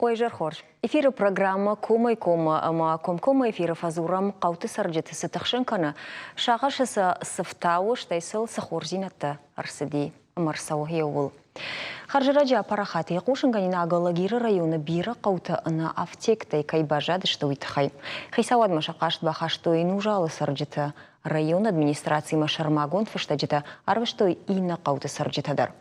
Ой, Жархорж. Эфиры программа Комай-Кома, ама Комкома эфиры фазурам қауты сарджеті сытықшын шағашысы сыфтауы штайсыл сахорзинатты арсыди марсау хеуыл. Харжыраджа парахаты яқушынғанина агалагиры районы бирі қауты ына аптектай кайбажады штуйтхай. Хайсауад машақашт бахаштой нужалы сарджеті район администрации машармагон фыштаджеті арвыштой ина қауты сарджетадар.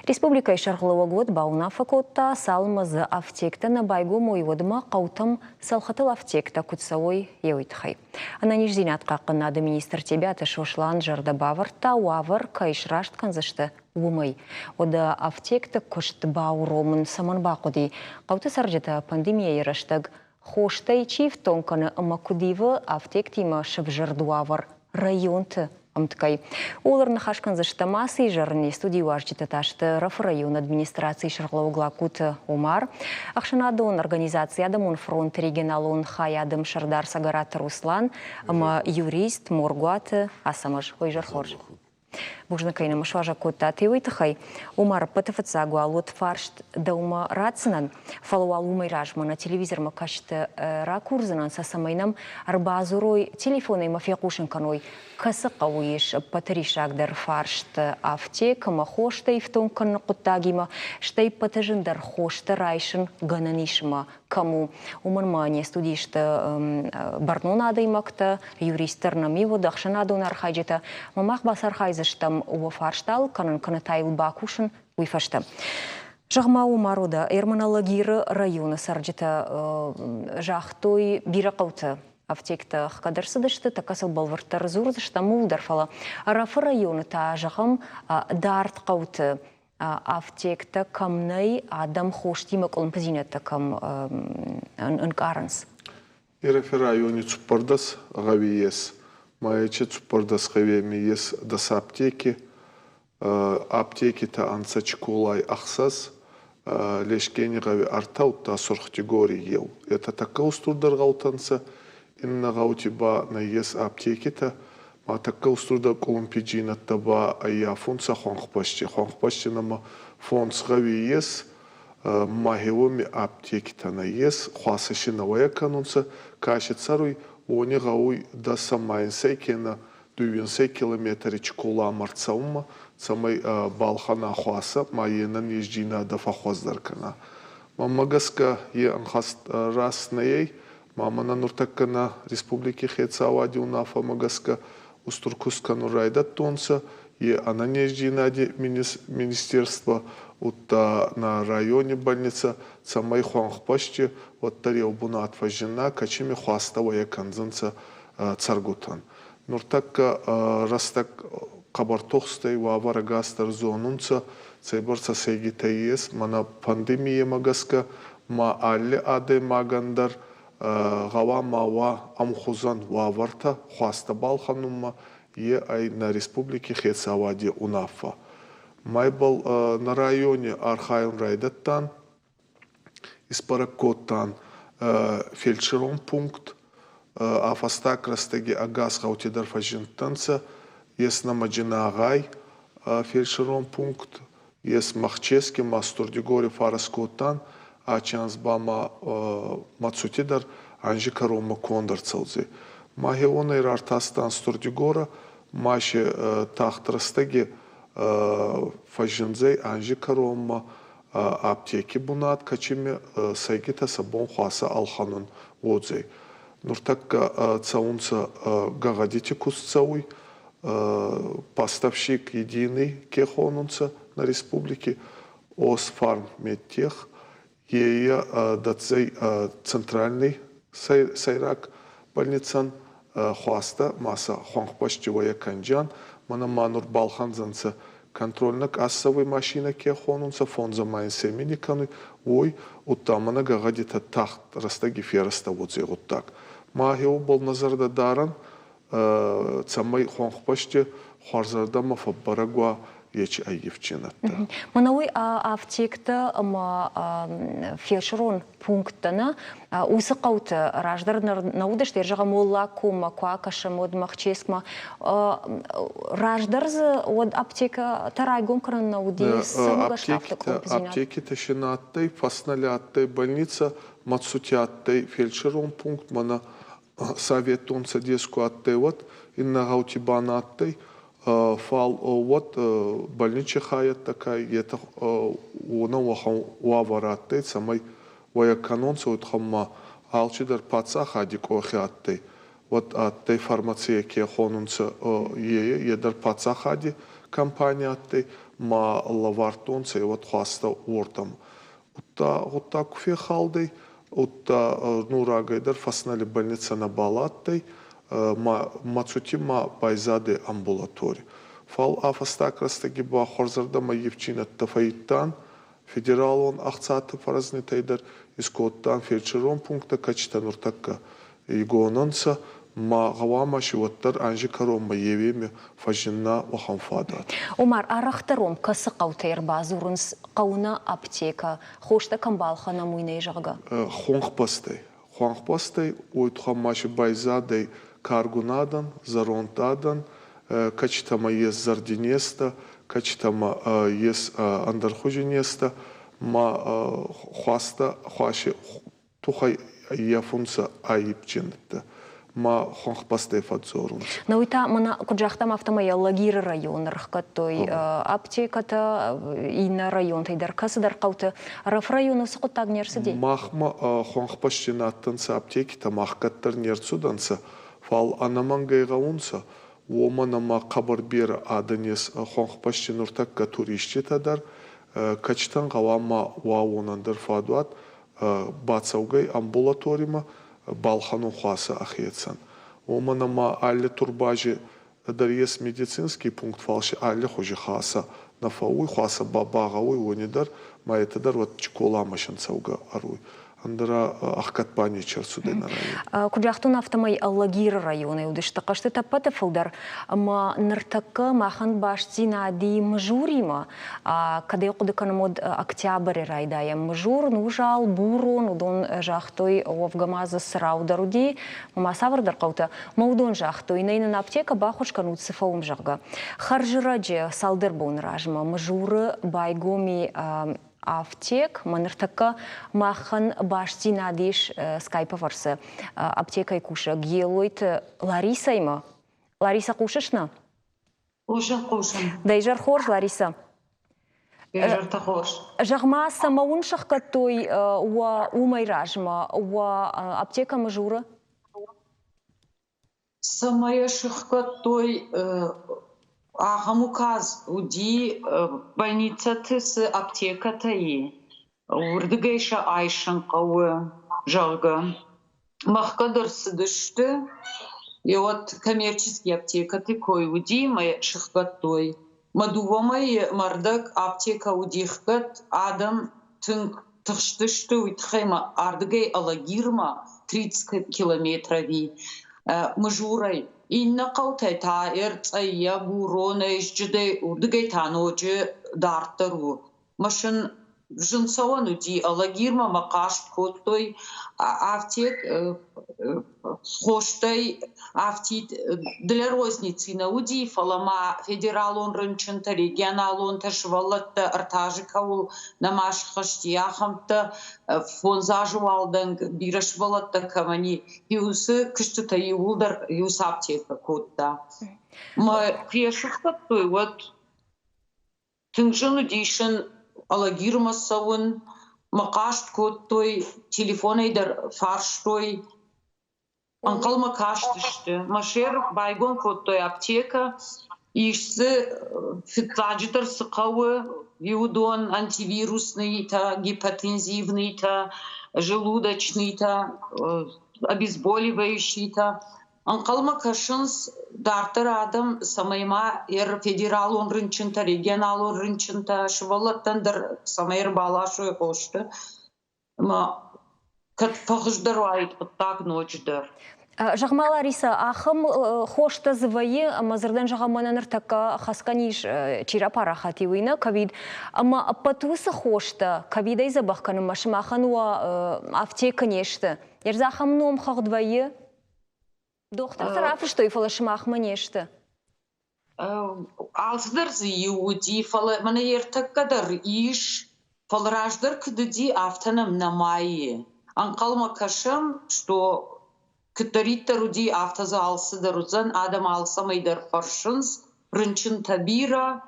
Республика Шарғылығы год бауна факотта салмызы аптекта на байгу мойводыма қаутым салхатыл аптекта күтсауой еуйтхай. Ананежден атқақынады министр тебяты шошлан жарды бавырта уавыр кайшрашт канзышты умай. Ода аптекта күшті бауромын саман бақуди. Қауты саржеті пандемия еріштіг. Хоштай чиф тонканы ымакудивы аптектима шыбжырдуавыр районты. Олар хашкан заштамасы и жарни студии важчита ташты раф район администрации Шарғылаугла куты Умар. Ахшанадон организации Адамон фронт регионалон Хаядым Шардар Сагарат Руслан, ама юрист Моргуаты Асамаш. Ой, Жархорж. Бужна кайна машважа кота тевайтахай. Умар патафацагу алот фаршт даума рацинан. Фалуал умай ражма на телевизор макашты ракурзанан сасамайнам арбазурой телефоной мафиякушин каной. Касақауиш патаришагдар фаршт аптека махоштай в том кан куттагима штай патажиндар хошта райшин гананишма кому умармания студишта барнонада имакта юристер намиво дахшанадон архайджета мамах басархайзаштам уа фарштал канан канатайл бакушин уйфашта. Жағма умаруда эрманалагиры районы сарджета жахтой бирақауты. Аптекта қадарсыдышты, такасыл балварттар зурдышта мулдарфала. Арафы районы та жағым дарт қауты аптекта камнай адам хоштимак олымпазинетті кам үнкарынс. Ерафы районы цуппардас ғавиес. Майче цуппардас ғавиемиес дас аптеки. Аптеки та ансачкулай ақсас. Лешкені ғави артаутта сұрхтигори ел. Это така устурдар ғаутанса. Инна гаути ба на ес аптекита, ма така устурда колумпиджината ба ая фунца хонхпашти нама фонц гави ес, ма хевоми аптекита на ес, хуасаши на вая канунца, каши царуй, они гауй да самайнсай кена 200 километри чкула марцаума, самай балхана хуаса, ма енан ежджина да фахоздар кана. Ма магаска е анхаст раз на ей, Мамана нуртаккана республики Хецауади унафа магаска устуркускану райдат тонса и ананеждинади министерство утта на районе больница самай хуанхпашти вот тарел бунат фажина качими хуастава яканзанца царгутан. Нуртакка растак кабартохстай вавара гастар зонунца цейбарца сегитаес мана пандемия магаска ма алли аде магандар Гава мава амхузан ваварта хуаста балханума е ай на республике Хецауади унафа. Майбал на районе Архайм райдаттан, испаракоттан фельдшерон пункт, афастак растеги агас хаутидар фажинтанца, ес намаджина агай фельдшерон пункт, ес махчески мастурдигори фараскоттан, Ачанс бама мацутидар анжи карома кондар цалзи. Махеона ир артастан стурдигора маши тахтрастаги фажинзей анжи карома аптеки бунат качими сайгита сабон хуаса алханун водзей. Нуртакка цаунца гагадити кусцауй поставщик единый кехонунца на республике Осфарм Медтех. Ея дацей центральный сайрак больницан хуаста маса хонхпаштивая канджан мана манур балханзанца контрольна кассовый машина кехонунца фонза майнсеминиканы ой уттамана гагадита тахт растаги фераста водзе вот так махеу бол назарда даран цамай хонхпашти харзарда мафаббарагуа ечи айевчинатта. Манауи аптекта фельдшерон пунктана усы қауты раждар наудыш держаға молла кума куакаша мод махческма раждар от аптека тарайгон кран науди самого штафта композинат. Аптеки ташинаттай, фасналяттай, больница мацутяттай, фельдшерон пункт, мана советон садеску аттай вот, инна гаутибанаттай, фал вот больничный хаят такая, это она вавараттай, самой вояканонцы вот хамма алчидар паца хадик охяттай, вот аттай фармация кехонунца едар паца хади компания аттай, ма лавартонцы вот хаста ортам. Утта куфе халдой, утта нурагайдар фаснали больница на балаттай, мацутима байзады амбулаторий. Фал афастакрастаги ба хорзарда ма евчинат тафаиттан, федерал он ахцаты фаразны тайдар, искоттан фельдшерон пункта качтан уртакка игонанца, ма гавамаши ваттар анжи каром ма евеме фажинна вахамфадат. Умар, арахтаром касы қаутайр базурынс қауна аптека, хошта камбалхана муйнай жага? Хуангпастай, уйтхамаши байзадай каргунадан, заронтадан, качтама ес зардинеста, качтама ес андархужинеста, ма хуаши тухай яфунса айипчинта. Ма хуангпастай фадзорунс. Науита мана куджахтам автомая лагир район рахкатой аптеката ина район тайдар касыдар қауты раф районы сықыттаг нерсіде? Махма хуангпасчинаттанса аптекита махкаттар нерцуданса фал анамангайға унса омана ма қабарбер аданес хуангпасчин уртакка туристчетадар качтан ғавама уауынандар фадуат бацаугай амбулаторима балхану хуаса ахиетсан. Омана ма алле турбажи дарьес медицинский пункт фалши алле хожи хаса на фауй хуаса бабагауй онедар ма этадар вот чикола машинцауга аруй. Андара ахкатпани черсудей на район. Куджахтун автомай лагир районы удышта кашты таппата фылдар, ма ныртакка махан башти нади мжурима, кадай кудыкан мод октябрь райдая мжур, нужал, бурон, удон жахтой овгамаза сраударуди, масавардар каута, маудон жахтой, нейнан аптека бахушкан уцифаум жага. Харжираджи салдербон ражма, мжуры байгоми аптек, маныртакка махан башти надиш скайпа варсы аптека и куша. Гелойт Лариса има. Лариса кушашна? Кушам. Дайжар хорж, Лариса? Дайжар та хорж. Жагма самаун шахкатой уа умай ражма, уа аптека мажура? Самая шахкатой Ахамуказ уди больница тыс аптека таи. Урдгейша айшан кауы жалга. Махкадар сыдышты. И вот коммерческий аптека такой уди моя шахкатой. Мадувамай мардак аптека удихкат адам тынк тыштышты уйтхайма ардгей алагирма 30 километрови. Мажурай. Инна қаутай таир цайя бурона ишчиде урдгей таночи дартару. Машин жынсауан уди алагирма мақаш коттой аптек хоштай аптит для розницы на уди фалама федералон рынчынта регионалон ташвалатта артажикаул намаш хаштияхамта фонзажуалдан бирашвалатта камани юсы кыштыта юлдар юс аптека котта. Ма крешухтаттой вот тыңжыну дейшін алагирма савын мақашт коттой телефонайдар фарштой анкал макаштышты машер байгон коттой аптека ишсы фитладжитар сықауы виудон антивирусный та гипотензивный та желудочный та обезболивающий та анкал макашынс дартыр адам самайма федерал он рынчынта регионал он рынчынта шывалаттандар самайыр балашой қошты ма кат фахыждар айт так ночдар. Жағма Лариса, ақым хошта звайы, мазырдан жағамананыр такка хасқаниш чира парахати уйна ковид. Ама апатусы хошта, ковидай забахканы машымахануа аптека нешті. Ерзахам ном хағдвайы? Доқтар тарафы что и фалашымахма нешті? Алсыдар зиюди, мана ертаккадар иш, фалраждар кдыди автоном на майе. Анқалма кашам, что Кытариттаруди автоза алсыдарузан адам алсамайдар фаршынс, рынчын табира,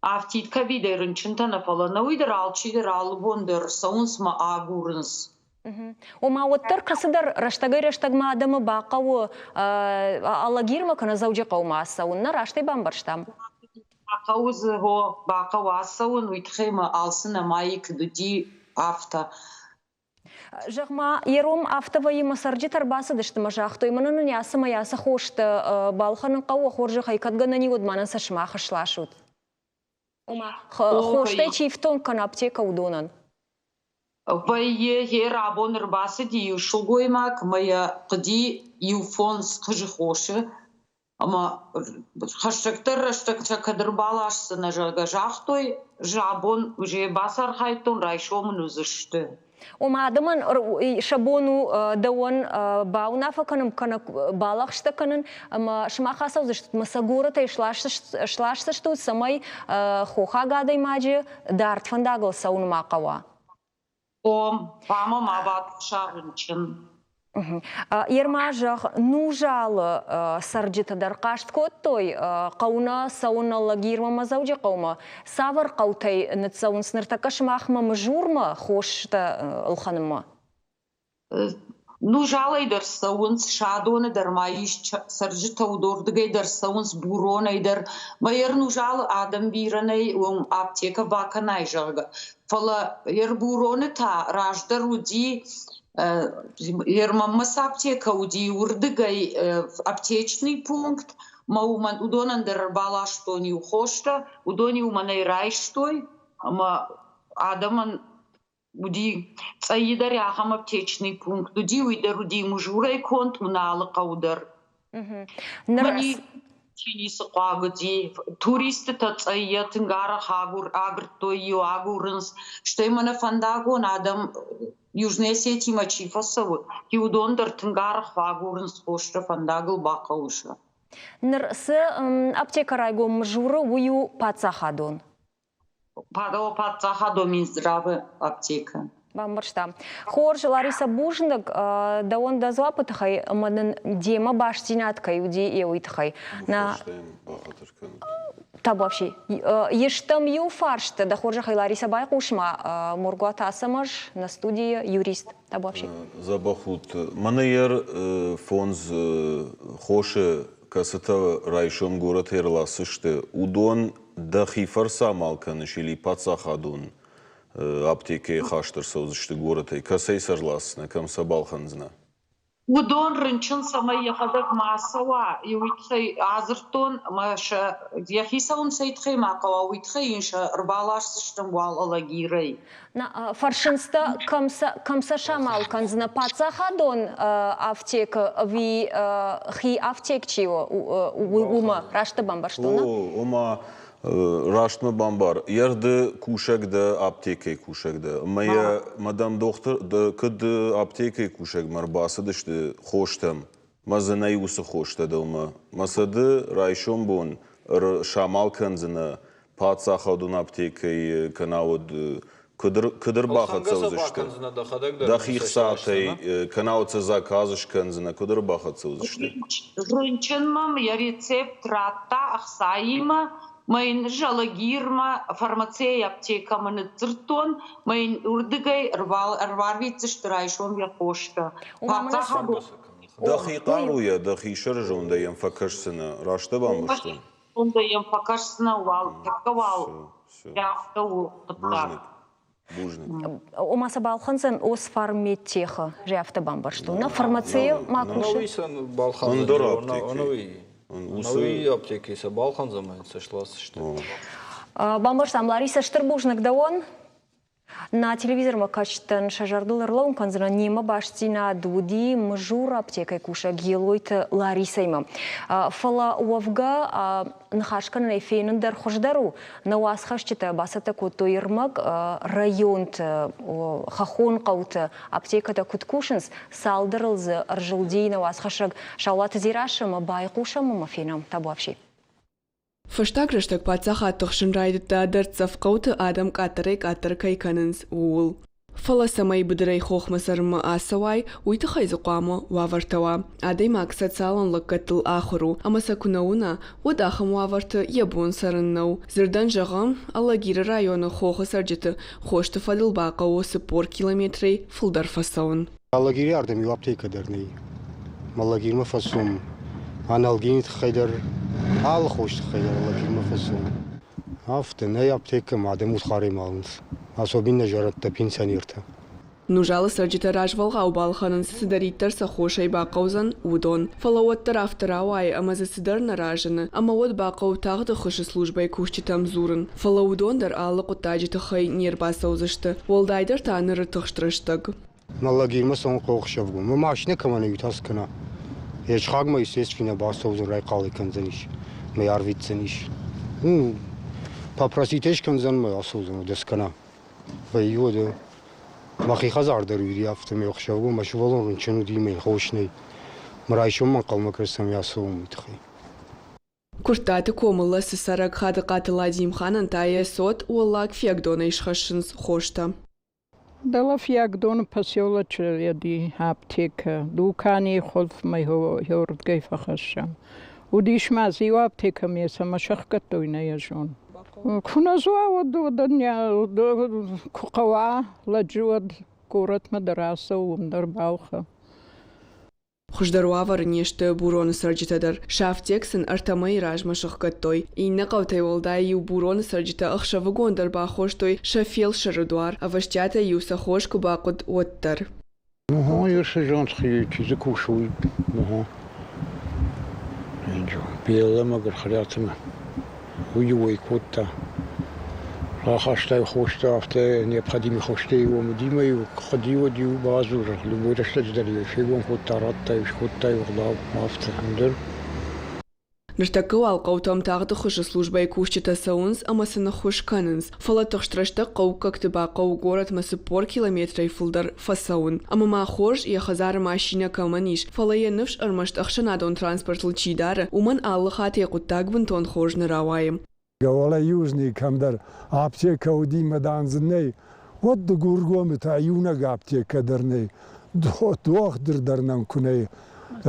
автит кавидай рынчынта нафаланауидар алчидар албондар саунсма агурынс. Ома оттар касыдар раштагма адамы бақауы алагирма кана заужи қаума асауынна раштай бамбарштам? Бақауызы го бақау асауын уйтхайма алсына майы кдуди авто. Жағма, ером автовайы масарджи тарбасы дыштыма жақтой. Мұнын ясы маясы хошты балханын қауы хоржы хайкадғаны не удманын сашыма қышлашуд. Хоштай чифтон кан аптека удонан. Вайе хер абон рбасы дию шулгоймак, мая қыди юфонс қыжы хоши. Ама хаштактар кадырбалашсы на жақтой, жабон уже басар хайтон райшомын үзішті. Ома адамын шабону дауан баунафа каным балақшты канын, шымақа саузышты, масагурата шлашты штуд самай хоха гадай маджи дартфандагыл сауну мақава. Пама мабат шарынчын. Ермажақ нужалы сарджитадар қашт коттой қауна сауна лагирма мазаужи қаума савар қаутай нытсауын сыныртака шымақма мұжурма хошта ұлханымма? Нужалайдар сауынс шадоны дармайыш сарджита удордыгайдар сауынс буронайдар майыр нужалы адам биранай аптека баканай жағы. Фала ер буроны та раждар уди Ермаммас аптека уди урдыгай аптечный пункт, мауман удонандер балаштой ухошта, удони уманай райштой, ама адаман уди цаидар яхам аптечный пункт, уди уйдар уди мужурай конт уналы каудар. Мани чинисы қуагыди, туристы тацайя тынгара хагур агртой ю агурынс, что имана фандагон адам Южная Осетия мачифасовы, и удондар тынгар хвагурын спошта фандагл бакауша. Нырсы аптека райго мжуры ую пацахадон. Пацахадо минздравы аптека. Бамбаршта. Хорж Лариса Бужнак, да он дозвапытахай, мадын дема баштинаткай уди еуитахай. На Табавши. Ештам ю фаршты, да хоржахай Лариса Байкушма, Мургуата Асамаш на студии юрист. Табавши. Забахут. Манайер фонз хоше касата райшом город Херласышты. Удон дахи фарса малканыш или пацахадун аптеке хаштыр саузышты город. Касай сарласна, камса балханзна. Удон рынчын самай яхадак масава, и уитхай азыртон, маша яхисаун сайтхай макава, уитхай инша рбалашсыштым валалагирай. На фаршинста камса шамал канзна пацахадон аптека ви хи аптекчио ума рашта бамбарштона. Ома Раштма бамбар. Ярды кушакда аптекой кушакда. Моя мадам доктор да кад аптекой кушак марбасы дышты хоштам. Мазанай усы хошта дома. Масады райшом бон шамал канзына пацахадун аптекой канауд кадыр бахат саузышты. Дахих саатай канауд заказыш канзына кадыр бахат саузышты. Рынчынмам я рецепт ратта ахсаима. Майн жалагирма фармацея аптека маны циртон, майн урдыгай рварвицы штырайшом я пошта. Дахи қаруя, дахи шыржон да ем факашсына, рашта бамбыштын? Он да ем факашсына вал, такавал. Бужник. Омаса балханзан ос фарметтеха жафта бамбыштын. На фармацея макуши? Он дор аптеки. Новые аптеки са балхан замается шласышты. Бамбарштам Лариса Штырбужнак да он? На телевизор макачтан шажардыл ырлаун канзына нема баштина дуди мжур аптекай куша гелойт Ларисайма. Фала уавга нахашкан рейфейнендер хождару на уасхашчита басата котойырмак районт хахон қауты аптеката куткушинс салдырылзы аржилдейна уасхашаг шаулаты зирашыма байқушама мафинам табуапши. Фаштаграштак пацаха тохшинрайдыта дырцав қауты адам катырай кайканынс уул. Фала самай быдырай хохмасарма асавай уйты хайзы қуамы вавартава. Адай максат саланлық катыл ахыру, амаса кунауна уд ахам ваварты ебун сарыннау. Зірдан жағам Алагирі районы хохы сарджеті хошты фадыл бақа осы пор километрей фылдар фасауын. Алагири ардам ю аптекадырный. Малагирма фасум. Аналгинит хайдар. Ал хошты хайдар Алагирма фасум. Афтынай аптека мадам утхарим алынс. Особенно жаратта пенсионерта. Нужалы сарджеті ражвалға убалханын сыдариттар сахошай бақаузан удон. Фалауаттар автарауай амазы сыдар наражыны, ама от бақау тағды хышы службай кушчитам зурын. Фалаудондар алы құттажеті хай нербасаузышты, олдайдар таныры тұхштырыштық. Малагирма сон қоқшавгу. Мы машина каманы ютаскана. Ешхагма естественно басаузын райқалы канзаниш. Мы арвитсаниш. Попроситеш канзан мы асаузын дескана. Байюда. Махи хазар даруйди афтами охшавгу машвалон рунчану димей хошней. Мрайшом man қалма красам ясуум итхи. Куртаты комылы сысарак хады қатыла димханын тая сот уоллак фиагдона ишхашынс хошта. Дала фиагдона поселоча яди аптека. Дукани холф майхо йордгай фахашам. Удишма зиу аптека меса машахкатойна яжон. Куназуа дня куқава ладжуад город мадраса умдар бауха. Хуждаруавар нешты буроны сарджитадар. Шафтексын артамай ражма шахкаттой. Инна қаутай олдай ю буроны сарджита ахшавы гондар бахоштой шафел шарудуар, а ваштята ю сахошку бақуд оттар. Юршы жонсхи чизы кушуй. Белема гархарятыма. Уюй котта. Рахаштай хошта авто необходимый хошта его мудимой ходиво дию базур. Любой раштать дарил. Фигон котта раттай коттай вглав автор. Ныртакы алқаутам тағды хышы службай кушчита саунс, амасына хошканынс. Фала тұхштырашта қауқакты бақау город масы пор километрай фылдар фасаун. Амама хош и хазар машина каманиш. Фала енывш армашт ахшанадон транспортл чидары, уман аллы хаты қуттагбын тон хожны равайым. Гавала южный камдар аптека удима данзыней. Вот до гургомета юнага аптека дарней. Дохдыр дарнам куней.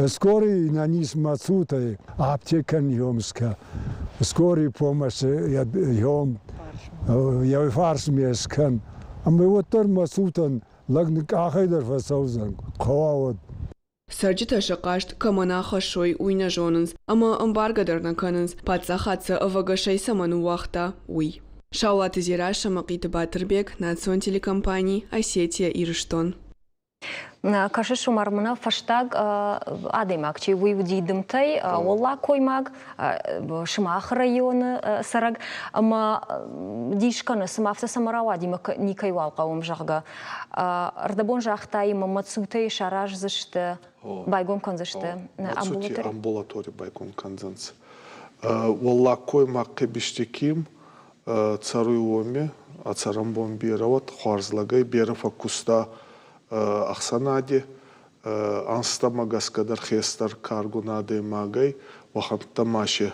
Скорый на низ мацутай аптека ньомска. Скорый помощь йом я фарс мескан. А мы вот тор мацутан лагник ахайдар фасаузан. Кававод. Сарджита шақашт камана хашой уйна жонынс, ама амбаргадарна канынс, пацахатса авагашай саману вахта уй. Шаулаты зираша мақиты Батырбек, Национ телекомпании, Осетия и Рыштон. Каши шумармына фаштаг адаймак, чей выйдымтай, олла коймаг, шымах районы сараг, ама дишканы сымафта самарава димак никайвал қауым жағға. Ардабон жақтай мамацутай шараж зышты, байгон канзышты. Амбулатори байгон канзанс. Олла коймак кебіштеким, царуй оме, ацарамбон берават, хуарзлагай, берафа куста, Ахсанади, анстама гаскадар хестар каргунаде магай, вахамта маше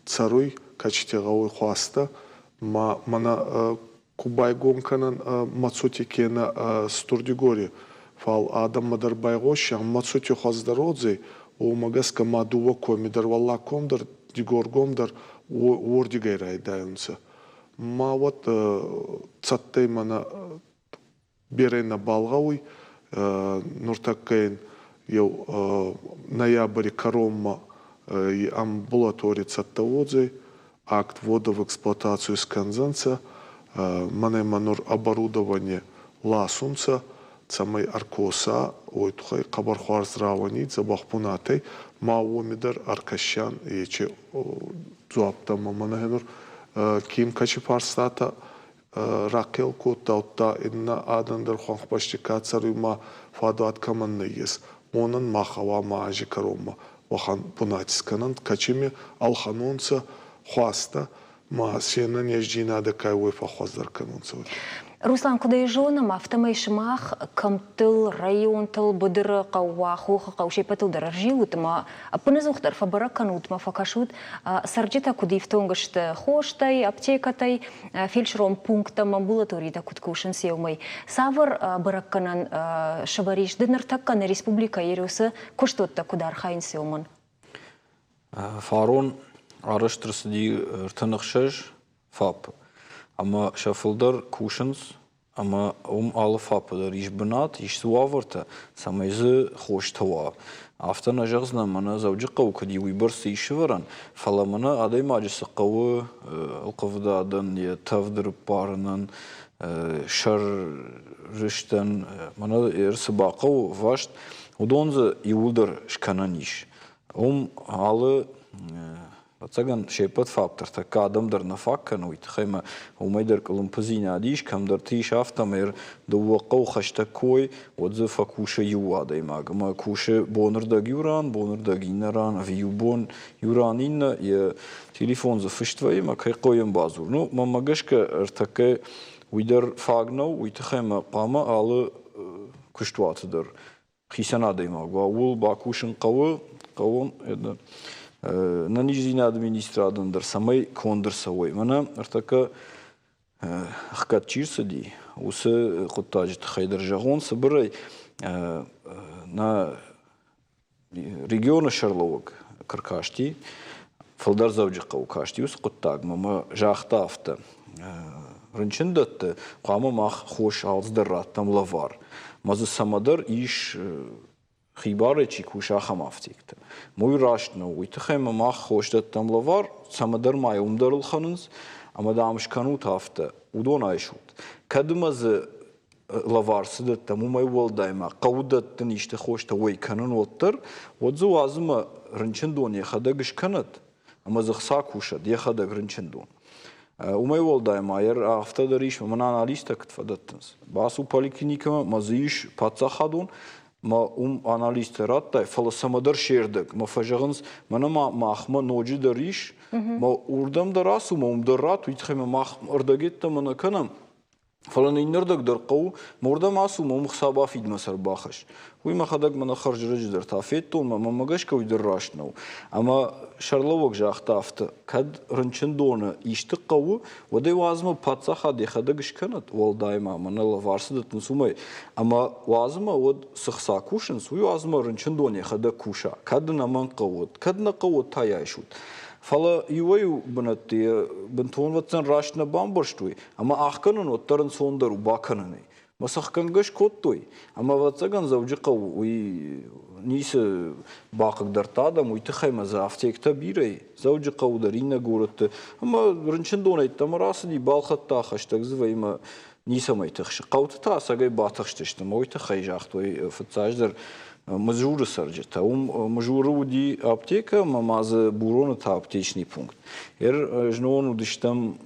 царуй, качтегауй хуаста, мана кубай гонканан мацути кена стурдигори, фал адам мадар байгош, мацути хаздародзе, о магаска мадува комидар валла комдар, дигор гомдар, ордигай райдайнца. Ма вот цаттай мана берена балгауй, Нуртаккейн ел ноябрь коромма амбулатории цаттаводзей, акт ввода в эксплуатацию из канзанца, манур оборудование ласунца, самой аркоса, ой тухай кабархуар здравони, забахпунатей, маумидар аркащан, ече зуаптама манагенур, ким качи парстата, Ракел Котаутта инна Адандер Хонхбаштикацар юма Фадуат Каманнейес. Онан Махава Маажи Карома. Вахан Пунатисканан Качими Алханунца Хуаста ма сенен еждина да кайвой фахваздар канунца. Руслан Кудайжоным автомайшымах камтыл, районтыл, бұдыры қауа, хоқы қаушай патылдар аржиутыма, пынызуқтар фабара канутма факашут, сарджита кудивтонгышты хоштай, аптекатай, фельдшером пунктам амбулаторида куткушын сеумай. Савар баракканан шабариш дыныртакканы республика ерусы куштотта кудар хайын сеуман. Фарон арыштырсыди ыртынықшыж фап. Ama şafıldar kuşans, ama alı fapıdır iş binat, iş suavırta, samayızı hoş tava. Aftan ajağızna mana zavcı qavu kadi uybarsı işi varan, fala mana aday macısı qavu, alqavda adan ya tavdır parının, şar rişten, mana ersi baqavu vaşt, udonza iuldur şkanan iş. Alı Цаган шепот фактор, так адамдар на факкан уйт, хайма умайдар калумпазина адиш, камдар тиш автомер довуақау хаштакой, отзы факуша юада имаг. Ма куша бонардаг гинаран, виюбон юран инна, я телефон за фиштвай, ма кайқоем базур. Ну, мамагашка артаке уйдар фагнау, уйт хайма пама алы куштуатыдар. Хисанада имаг, ва ба кушан қавон, это... На нижина администрадандыр самай кондырсавой. Мана артака хкатчирса ди, усы құттажыты хайдар жағон сыбырай на регионы шарлауық кыркашти, фалдар завжыққа ұқашти, усы құттаг, мама жақта авты. Рынчындатты, қамы мақ хош алздырраттам лавар. Мазы самадар иш خیباره چی کوشا خم افتیکت. موی راشت نو. ایتخیم ما خوشت تملوار سمدر مای عمدرل خنز اما دامش کنوت هفته ودون عیشود. کدوم از لوار سدت تمو مای ولدای ما قودت تنیشت خوشت وی کنن ولتر ودزو ازم رنچندون یخداگش کند اما زخسا کوشد یخداگ رنچندون. ومای ولدای ما یر هفته دریش من آنالیست کت فدتنز. باسو پالیکلینیکم مزیش پاتسا خدون ما аналист раттай фаласамадар шердик ма фажагынс мана махма ноджи дариш ма урдам дарасу ма умдарат уйтхема мах ордагетта мана канам فلان اینردک در قو مردم آسو مخصابا فید مسر باخش وی مخدک من خرج رج در تافیت تون ما مگش کوی در راش نو اما شرلوک جاخت افت کد رنچندونه ایشت قو و دی وازم پاتسا خدی خدگش کند ول دایما من الله وارسدت نسومای اما وازم ود سخسا کوشن سوی وازم رنچندونه خدک کوشا کد نمان قوت کد نقوت تایای شد Фала юваю бнати бентон ватсан рашна бамборштуй, ама ахканун оттаран сондару бакананы. Масахкангаш коттой, ама ватсаган завжиқа уй нисе бакагдартадам уй тхайма за афтекта бирай, завжиқа ударина городты, ама рынчындонай тамарасыди балхатта хаштаг звайма ниса майтахш. Қаутта сагай батахштышты, мойта хайжахтой фатсаждар мажуры сарджета. Мажуры уди аптека, мамазы бурона та аптечный пункт. Жнон удиштам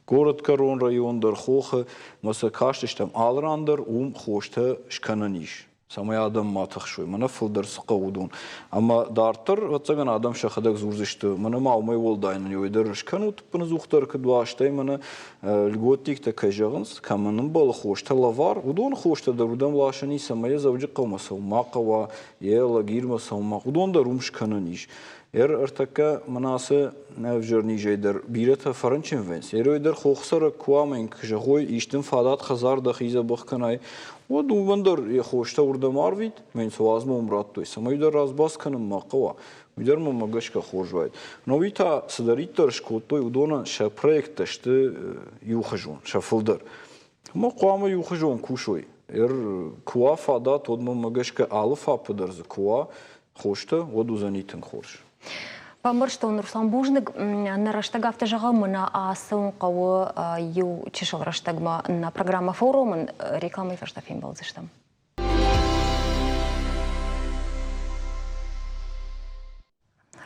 город Корон район дар хоха, маса каштыштам алрандар хошта шкананиш. Самай адам матахшой, мана фылдар сықаудун. Ама дартыр, ватсаган адам шахадак зурзышты. Мана маумай волдайнан йойдар шканут, пына зухтар кыдваштай, мана льготик та кайжағынс, каманын балы хошта лавар, удон хошта дарудам лашани самая завжы қалмаса, мақава, ела, гирмаса, удон дарум шкананиш. Артака манасы навжерни жайдар бирата фаранчин венс. Ойдар хохсара куамен кжагой иштин фадат хазар да хиза бахканай. Вот увандар я хошта урда марвит, мен суазма умраттой. Самойдар разбас канам мақава. Уйдар мамагашка хожвайд. Но вита садариттар шкоттой удона ша проекта шты юхажон, ша фылдар. Ма куама юхажон кушой. Куа фадат од мамагашка алфа пыдарзы куа хошта од узанитын хорш. Памырштон Руслан Бужник на раштага автожагамы на асын қауы ю чешыл раштагма на программа форумын рекламы фаштафин балзыштам.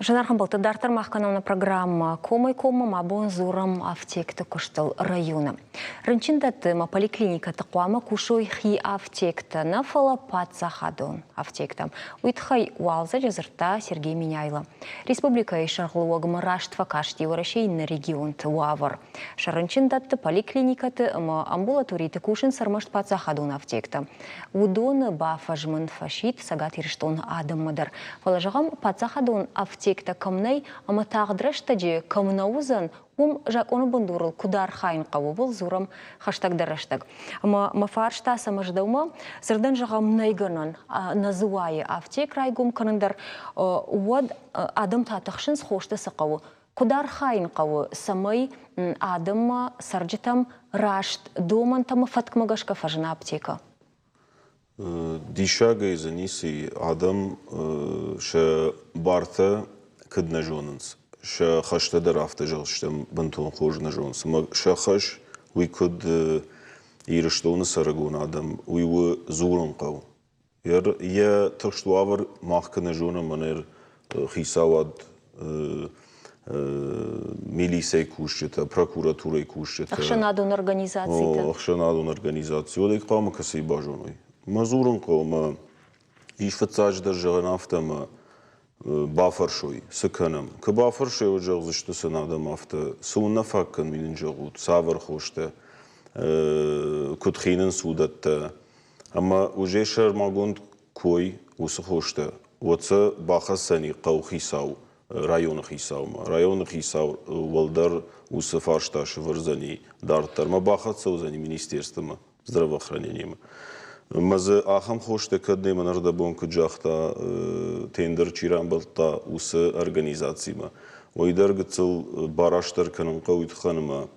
Жанархан болты дартар маққанауна программа комай-кома мабон зурам аптекті күштіл районы. Рынчиндаты ма поликлиника тақуама кушой хи аптекті на фалапатса хадон аптектам. Уйтхай уалза жазырта Сергей Миняйло. Республика и шарғылуағымы раштва кашти варашейн регион туавар. Шарынчиндаты поликлиникаты ма амбулаториты кушын сармашт патса хадон аптекті. Удон бафажмын фашит сагат ирштон адаммадар. Фалажағам патса хадон аптекті камнай, ама тағдырышта же камнаузан жакону бандурыл кудар хайын қауы бұл зурам хаштагдарыштаг. Ама мафаршта самаждаума сырдан жағам найганан назуайы аптек райгум канандар уад адам татықшын схошты сақауы. Кудар хайын қауы самай адама сарджитам рашт доман тама фаткмагашка фажына аптека. Дишага изаниси адам ше барта кыд нажонынс. Ше хашта дарафта жалштам бантон хож нажонс. Ше хаш уй кыд ирштоны сарагон адам уй зурон қау. Я тахштуавар махка нажона манер хисавад милисей кушчета, прокуратурой кушчета. Ахшанадон организацията. Ахшанадон организация. Одек қаума каси бажоной. Мазурон қаума ишфацаж държаған автома бафаршой, сыканам. Ка бафаршой оджақ зашты сын адам авто суынна факкан милин жағуд, савар хошта, кутхинын судатта. Ама уже шармагонд кой усы хошта. Отса баха сани қау хисау, районы хисау. Районы хисау валдар усы фаршташи варзани дартар. Ма баха цаузани министерствома здравоохранениема. Мазы ахам хоште кадне манарда бон куджахта тендер чиран балта усы организацияма. Ойдар гыцыл бараштар канын қауит ханыма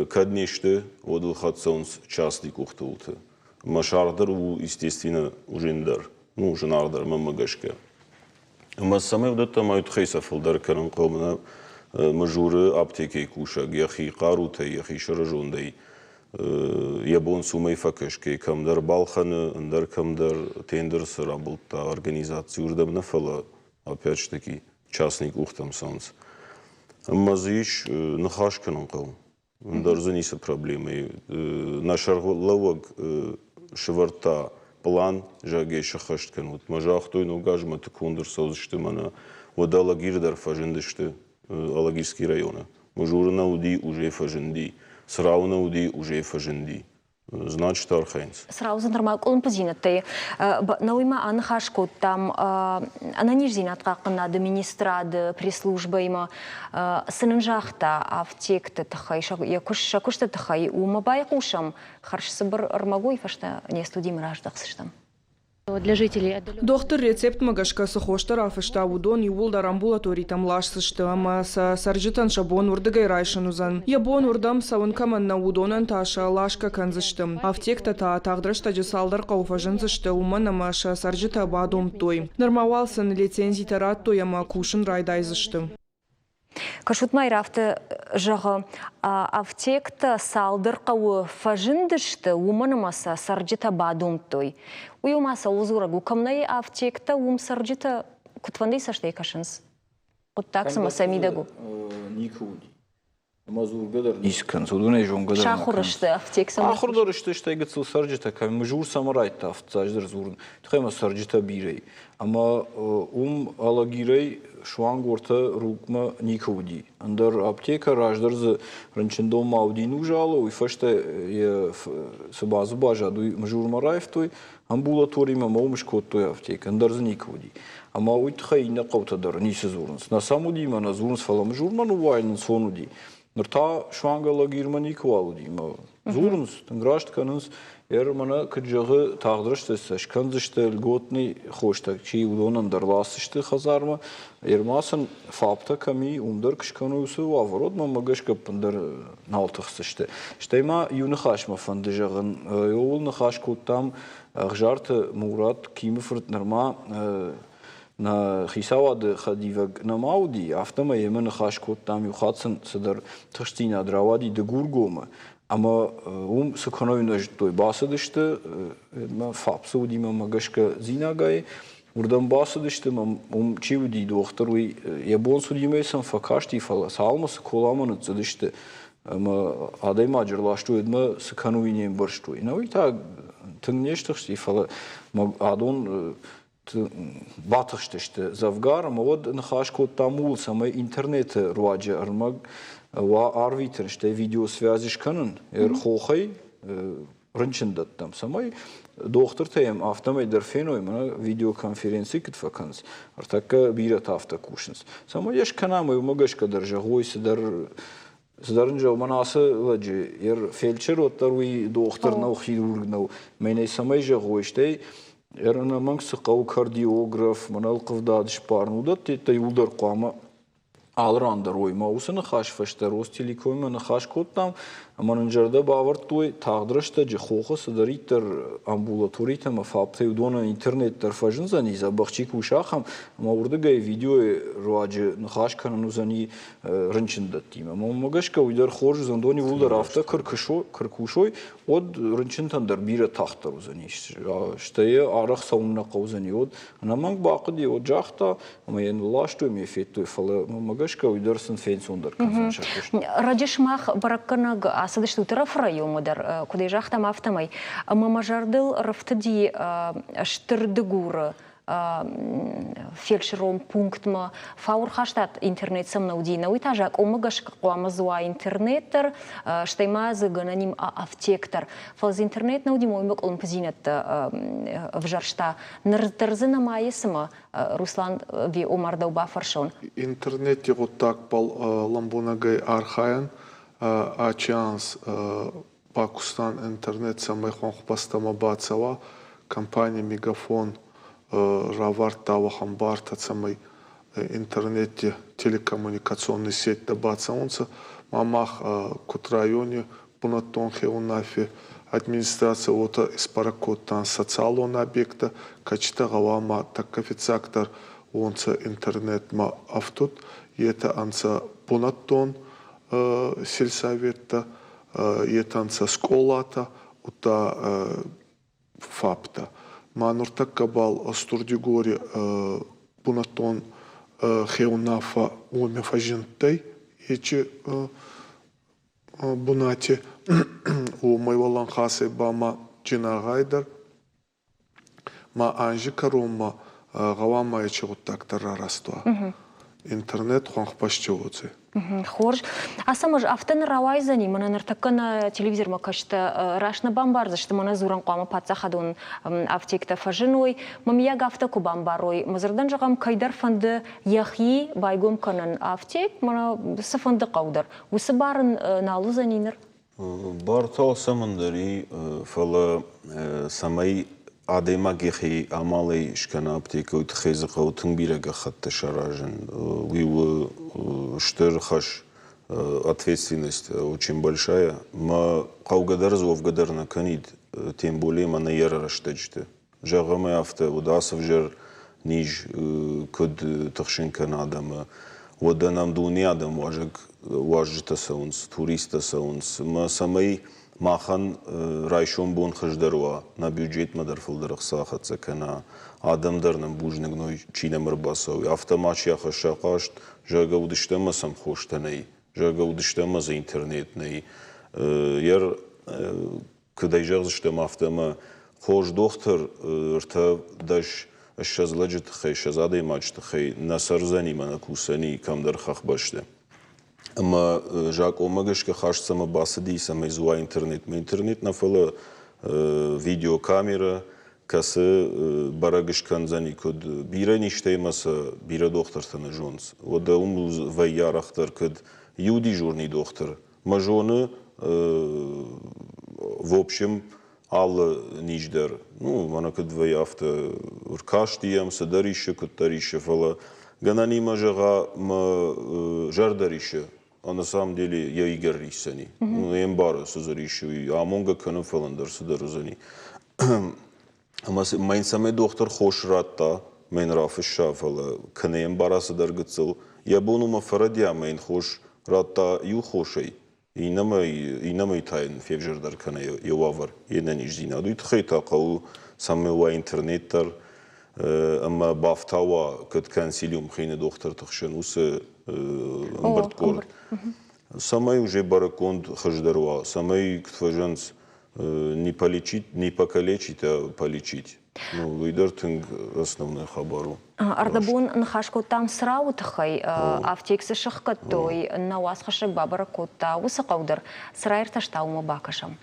каднеште одыл хатсонс частик ухтулты. Машардар у естественно ужиндар, ну женардар мамагашка. Маз самай удатта майут хайса фылдар канын қаумына мажуры аптеке кушаг, яхи қарутай, яхи шаражондай. Ябон сумай факашке камдар балханы, андар камдар тендер сырабылта организации урдам нафала, опять же таки частник ухтам санс. Мазыш нахашканын қау, андар заниса проблемы. Нашар лаваг шеварта план жаге шахашткан. Мажахтой нугажма текундер саузышты мана водала гирдар фажендышты алагирский района. Мажурна уди уже фаженди. Срау на уди уже фаженди. Значит, архайнс. Срау за нормал колон позинатты. Науима анхашку там ананижзинат какна администрад пресс-служба има сынынжахта аптекты тахай шакушта тахай умабай кушам харш сыбыр армагуй фашта не студим раждахсыштам. Для жителей. Доктор рецепт магашка сухоштар афышта удон и улдар амбулаторий там лашсышты, ама саржитан шабон урдыгай райшанузан. Ябон урдам савынкаман на удонан таша лашка канзыштым. Аптекта та тағдырышта жесалдар қауфажынзышты, уман амаша саржита бадом той. Нормавалсын лицензий тарат той ама кушын райдайзыштым. Кашутмай рафты жағы аптекта салдыр қауы фажындышты уманымаса саржита бадом той. Уйумаса узура гукамнай аптекта саржита кутвандай саштай кашынс. Вот так сама самидагу. Никуди. Мазур гадар нискан, судунай жон гадар. Шахурышты аптек сама. Ахурдарышты штайгыцыл саржита, ками мжур самарайта автаждар зурн. Тухайма саржита бирей. Ама алагирей шуан горта рукма никуди. Андар аптека раждарзы ранчендом аудину жало, и фашта сабазу бажаду мжур мараев той, амбулаторима маумышкот той аптека, андарзы никуди. Ама уйтхай на қаутадар нисы зурнс. На самудима на зурнс фалам журман увайнын сонуди. Нырта шуанга лагирма никуалуди. Зурнс, танграшт канынс, мана кыджағы тағдырышты шканзышты льготный хоштак, чей удонан дарласышты хазарма, масын фапта ками умдар кышкануысы ваворот, мамагашка пандар налтықсышты. Штайма юнахашма фандыжағын, ол нахашку там ғжарты Мурат Кимифрт нарма на хисавады хадиваг намауди, автома ема нахашку там юхатсын садар тахштина дравади дегургома. Ама сакановина той басадышты, фапсауди мамагашка зинагай, Oradan bahsediştim, çivdi doktor ve yabon sudimeysen fakashti falan salması kolamanı zedişti. Ama adayım acırlaştı edme sıkanı vineyim barıştı. Ne ta tınneştik falan. Ma adon batıştı işte zavgar ama o nxaş kodtamul sama internet ruacı armag va arvitr işte video связишканın xoxay rınçındattım samay doktor tayım aftamay derfenoy mana video konferansı kitfakans artık bir hafta kuşunuz samay yaş kanamay magaş kadar jagoy sidar Zdarınca manası lacı yer felçer otlar ve doktor nav xirurg nav mene samay jagoy işte Erana mangsı qav kardiograf manal qıvdadı parnuda te yuldar qama alrandar oyma usını xaş faştar ostilikomını xaş kottam amanıncarda bavart toy tağdırışta jxoxı sıdariter ambulatorita ma fapte dona internet tarfajın zani zabaqçik uşaxam ama orada gay video ruacı xaş kanunu zani rınçında tim ama magaşka uydar xorj zandoni uldar hafta 40 od rınçıntandır bir taxtar zani işte araq savunna qavzani od anamang baqı di ocaxta ama yani laştı mi fetto fala magaşka uydarsın fensondar kazanacak. Радишмах баракканаг асадышты утараф райомыдар, кудай жахтам автомай. Мамажардыл рафтади штырдыгуры фельдшером пунктма фаур хаштат интернет самнаудина. Уйтажак омагаш қуамазуа интернеттер, штайма загананим автектор. Фалз интернет наудим оймак олмпазинат вжаршта. Ныртарзына майысыма Руслан ви омардау бафаршон. Интернетте готтак бал ламбунагай архаян ачанс Пакистан интернет самай хонхпастама бацава компания Мегафон Раварта Хамбарта самай интернете телекоммуникационный сеть добацаунца мамах кут районе пунатон хеунафи администрация ота испаракоттан социалон объекта качта гавама так офицактор онца интернет ма автот ета анца пунатон сельсоветта етанца сколата ута фапта мануртак кабал астурдигори пунатон хеунафа умефажинтай ечи бунати у майвалан хасе бама чинагайдар ма анжи карома гавама ечи гуттактар растуа интернет хонхпашчевоце Хорж. Асамаж автын рауайзани, мана нартакана телевизор макашта рашна бамбарза, что мана зуран қуама пацахадун автекта фажиной, мамияг автаку бамбарой. Мазардан жағам кайдар фанды яхи байгом канан автек, мана сафанды қаудар. Усы барын налу занинер? Бартал самандари фала самай Adema gehi amalei şkana apteka utxezqa utnbiraga khatta shaражен. Вы штер хаш ответственность очень большая. Ма qavgadarz ovgadarna kanid тем более mana yararashtajte. Jagame afta udasov jer nij kod txshinkan adam wadanam dunya adam wajta sauns turista sauns ma samai Махан райшон бон хаждарва на бюджет мадар фулдарах сахатса кана адамдарнам бужнегной чинамар басави автоматчия хашақашт жага удиштамасам хоштанай жага удиштамаз интернетнай яр кудай жагзштам автома хош доктор рта даш шазлажт хай шазадай мачт хай насарзани мана кусани камдар хах баште Ama jak omagash ka khash sama basadi sama izwa internet na fala video kamera kası baragash kanzani kod bira nişte masa bira doktor tana jons o da ve yaraxtar kod yudi jurni doktor majonu в общем al nijder ну mana kod ve hafta urkash diyam sadarişe kod tarişe fala ganani majaga ma jardarişe А на самом деле я Игорь Рисани. Ну, я эмбара созаришу, а монга кönüm falan dersi deruzani. Ama mein same doktor hoş ratta, mein rafış şafala, kene embarası dergıtsıl. Ya bunu ma faradia mein hoş ratta yu hoşay. İnamay tayin fevjer der kene yuvar. Yenen ijdina. Duyt khayta qav same wa internetler اما بافتاوا كد كانسيليوم خين دكتور تخشن وس امبرت كورد سامي وجي бараконд خجدروا سامي كتفجنس не полечить, не покалечить, а полечить. Ну, выдертинг основной хабару. Ардабун нхашкотам срау тхай аптексы шахкатой навас хашак бабаракота усақаудыр сраир таштаума бакашам.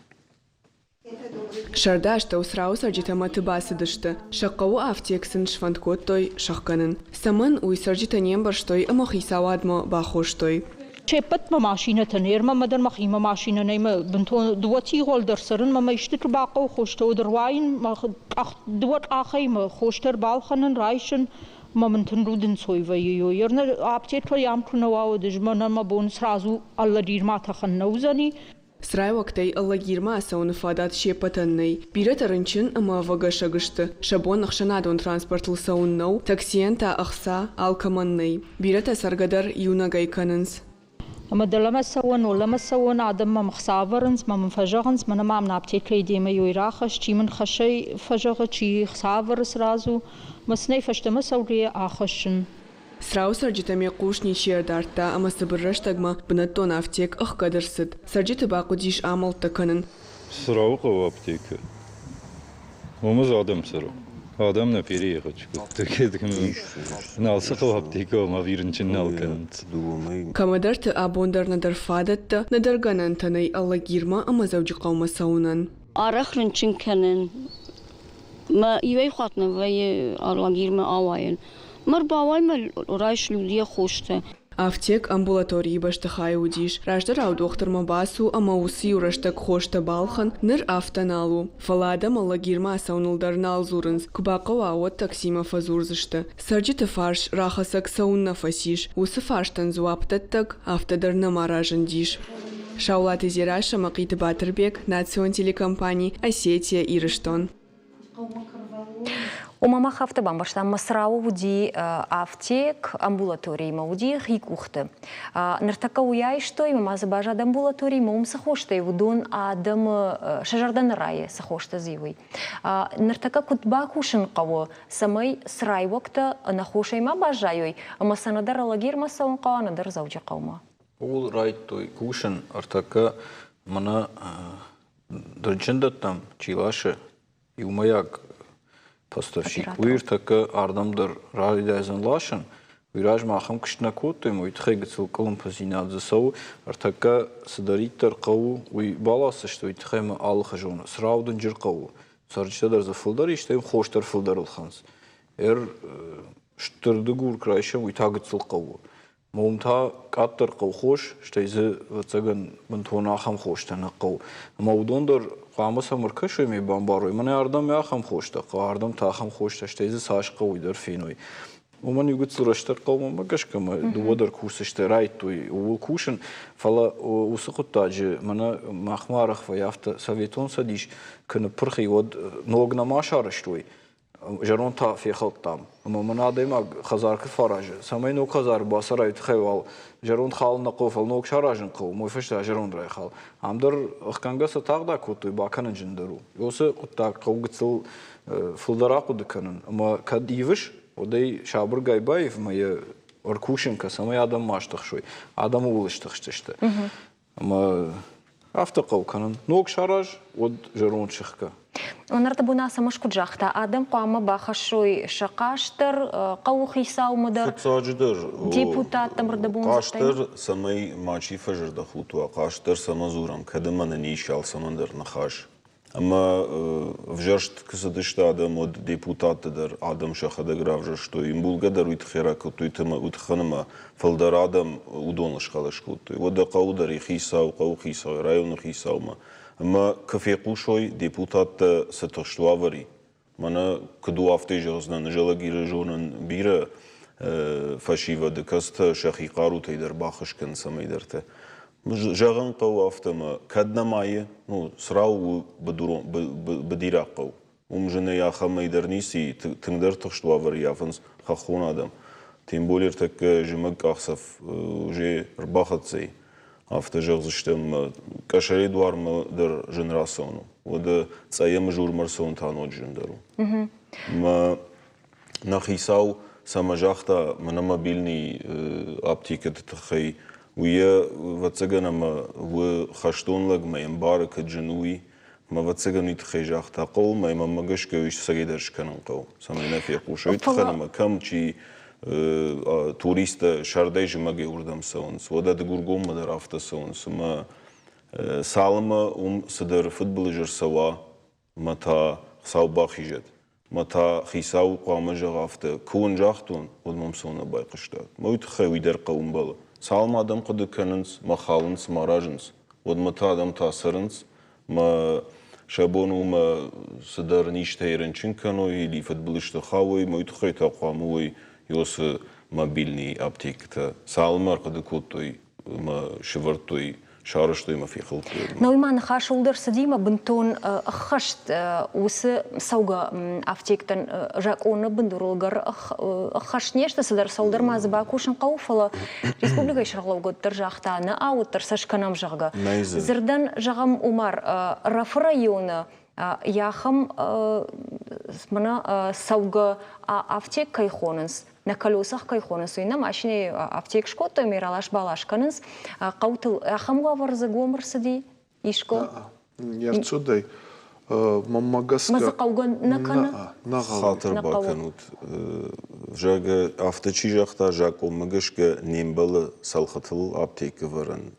Шардашта усрау сарджитама тыбасыдышты. Шаққау аптексын шванткоттой шаққанын. Самын уй сарджитанем барштой амахисауадма бахоштой. Чепет ма машина танер ма мадар махима машина нейма бентон дуати голдер сырын ма иштит бақау хошто дервайн ма дуат ахайма хоштер балханын райшын ма ментен руден сойва йо ерна аптет то ям кунава дежмана ма бон сразу алла дирма тахан наузани Срай вактей алла гирма асауны фадат шепатанней. Бирет арынчын ама вагашагышты. Шабон ахшанадон транспортл сауннау, таксиента ахса алкаманней. Бирет асаргадар юнагай канынс. اما دلما سوون ولما سوون عدم ما مخسافرنس ما منفجرنس ما نمام نابتيك يديما يويراخش تي من خشي فجر تي خسافرس رازو مسني فشتما سوري آخشن Срау сарджитами кушни чиердарта, ама сабырраштагма бнаттон аптек ах кадырсыд. Сарджиты бақудиш амал таканын. Срау қау аптека. Омыз адам срау. Адам на переехать. Налсы қау аптека ома вирінчін налкант. Камадарты абондар надар фадатта, надар ганантанай алла гирма ама завджи қаума саунан. Арахрынчын канын. ما يوي خاطنا ويا أرلاجير ما أواين مر باوي ما رايش لوديا خوشته Аптек амбулатории баштахай удиш. Раждарау доктор мабасу ама уси ураштак хошта балхан ныр автоналу. Фалада малагирма саунылдар налзурынс. Кубақау ауат таксима фазурзышты. Сарджиты фарш рахасак саунна фасиш. Усы фарштан зуаптаттак автодар намаражын диш. Шаулат изираша Мақиты Батырбек, Национ телекомпаний, Осетия Ирыштон. Умама хафта бамбаштан масрау уди аптек амбулатории мауди хикухты. Нартака уяй что имама забажа амбулатории маум сахошта удон адам шажардан рае сахошта зивой. Нартака кутба кушин каво самай срай вакта нахоша има бажайой масанадар алагир масаун канадар завжи каума. Ол райт той кушин артака мана дырчындаттам чилашы юмаяк поставщик. Уир така ардамдар радиазан лашан. Уираж махам кшна коты мой тхег целком позинад засау. Артака садаритар қау уи баласы что уи тхема алхажона. Сраудын жирқау. Сарчадар за филдар иштем хоштар филдар алханс. Штырдыгур крайшам уи тагы целқау. Момта каттар қау хош штайзы вацаган бантона хам хоштана қау. Маудондар قاموسا مرکشوی می بامباروی من اردم میاخم خوشته قاردم تا خم خوشته شتیز ساش قوی در فینوی و من یکت سرشتر قوم مگش کم دو در کوسش رایت توی و کوشن فلا وسقط تاج من مخمارخ و یافت سویتون سدیش کنه پرخی ود نوگ نماشارش توی جرون تا فی خلطام اما من آدم خزار کفراج سمی نو خزار باسرایت خیال جرون خال نقوفل نوک شراجن قو موفشت جرون رای خال هم در خانگا ستاقدا کوتوی باکن جندرو یوس قطع قوقتل فلدراقو دکنن اما کدیوش ودی شابر گایبایف مایه ارکوشن که سمی آدم ماشتخ شوی آدم اولشتخ شته اما افتقو کنن نوک شراج ود جرون شخکا ونرد بنا سمش كجاختا آدم قام باخشوي شقاشتر قوخي ساو مدر فتاجدر ديبوتات تمرد بون قاشتر سمي ماشي فجر دخلتوا قاشتر سمزورم كدمن نيشال سمندر نخاش اما فجرشت كسدشت آدم ود ديبوتات در آدم شخده گراوجر شتو این بولگدر ويت خيرا كتوي تما وتخنما فلدر آدم ودونش خالش كتوي ود قودر يخيساو قو خيساو رايون خيساو ما اما كفيقوشوي ديبوتات ستشتوافري مانا كدو افتي جوزنن جلگي رجونن بيره فشيفا دكست شخيقارو تيدر باخش كن سميدرته جاغن قو افتما كدنا مايه نو سراو بدورون بديراقو ومجنه يا خميدر نيسي تندر تشتوافري يافنس خخون ادم تيم بولير تك جمك اخسف جي رباخت سي автожагзыштем кашари дуарма дар женерасиону. Вода цаем жур марсон танод жундару. Ма нахисау самажахта мана мобильный аптека тхай уя вацаганама в хаштонлаг маем барка джануи ما واتسجن يتخيجاخ تقول ما يمم مجش كويش سجدرش كانوا قو سمعنا في قوش يتخنا ما كم شيء توريست شارديج ما جوردم سونس وده تقولقوم ما درافت سونس ما سالمة صدر فوتبولجر سوا متى خساو باخيجت متى خيساو قام جرافت كون جاختون ودمم سونا بايقشتات ما يتخي ويدر قوم بلا سالمة آدم قد كننس ما خالنس ما راجنس ودمتا آدم تاسرنس ما شابونو ما صدر نيشتيرن چنكنو или футболиста хавой мои тхайта қамуй ёс мобильный аптекта салмар қадыкотой ма швартой шарыштой ма фихылтой Нойман хашулдер сидима бинтон хашт усы сауга аптектан жаконы бindurulgar хаш нешта сидер салдер мазба кушын қауфала республика шырлауготтер жақтаны ауыттыр сашканам жағы зірдан жағам умар раф районы яхам мына сауга аптек кайхонынс на колесах кайхонынс уйна машине аптек шкотто миралаш балашканынс қаутыл яхамға варзы гомыр сиди ишко ярцудай мамагаска мазы қауган наканы хатыр баканут жага авточи жақта жако мгышка нембалы салхатыл аптека варан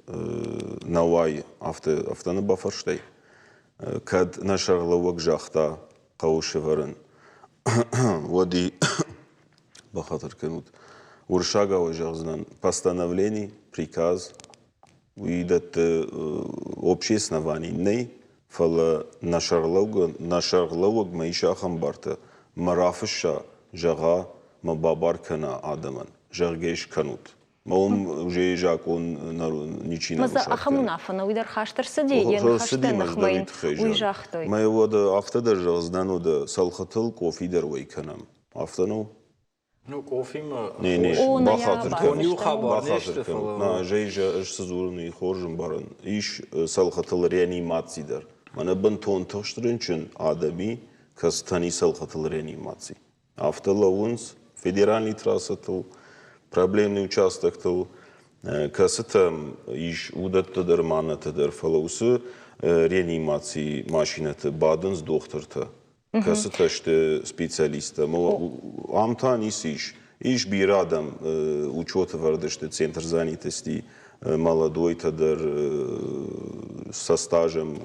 навай автаны бафарштай кад нашарлауак жақта қаушы варан води бахатыр канут уршагава жағзынан постановлений приказ уйдат общее основание не фала нашарлауак маишахам барта марафыша жага мабабар кана адаман жагеш канут маум уже жакон ничина маза ахамунафана уйдар хаштар сиди ен хаштан нахмайн уйжахтой майвода автодар жағзынан ода салхатыл кофидер вайканам автону Ну, кофима... Не, бахатыр кем. На, жейжа сызурны хоржым барын. Иш салхатыл реанимациядер. Мана бантон тоштрын чын адами кастани салхатыл реанимации. Автола унс, федеральный трассатыл, проблемный участок-тыл, касытам иш удаттыдыр, манатыдыр, фалаусы реанимации машинаты, бадынс доктырты. Касыташты специалиста. Амтан иш бирадам учета вардышты центр занятости молодой тадыр со стажем.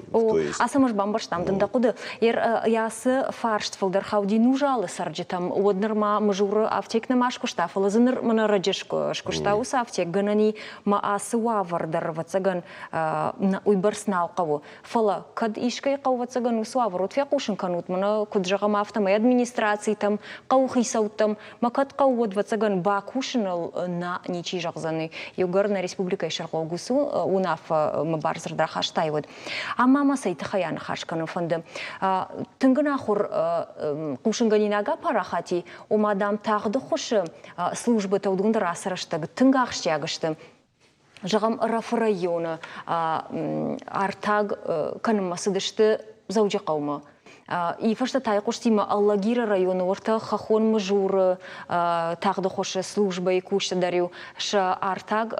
Асамыш бамбаштам дында куды. Ясы фарштфылдыр хауди нужалы сарджитам. Однырма мыжуры аптекна машкушта. Фалазыныр мына раджешку шкуштаусы аптек. Гынани ма асы вавардар вацаган уйбарснау қаву. Фала кад ишкай қау вацаган усуавар. Отфя кушын канут. Мына куджағам автомай администрации там, қау хисаутам. Макад қау вод вацаган ба кушыныл на ничи жағзаны. Югар на республика шарқаугусу унаф мабарзырдар хаштайвуд. Ама масайты хаяны хашканы фонды. Тыңгына хур кушынганинага парахати, омадам тағды хушы службы таудығындар асырыштығы, тыңға ақштягышты. Жағам раф районы артаг канымасыдышты заужа қаумы. И фашта тайқуштима Аллагира районы орта хахон мажуры тағды хошы служба и кушта дарю ша артаг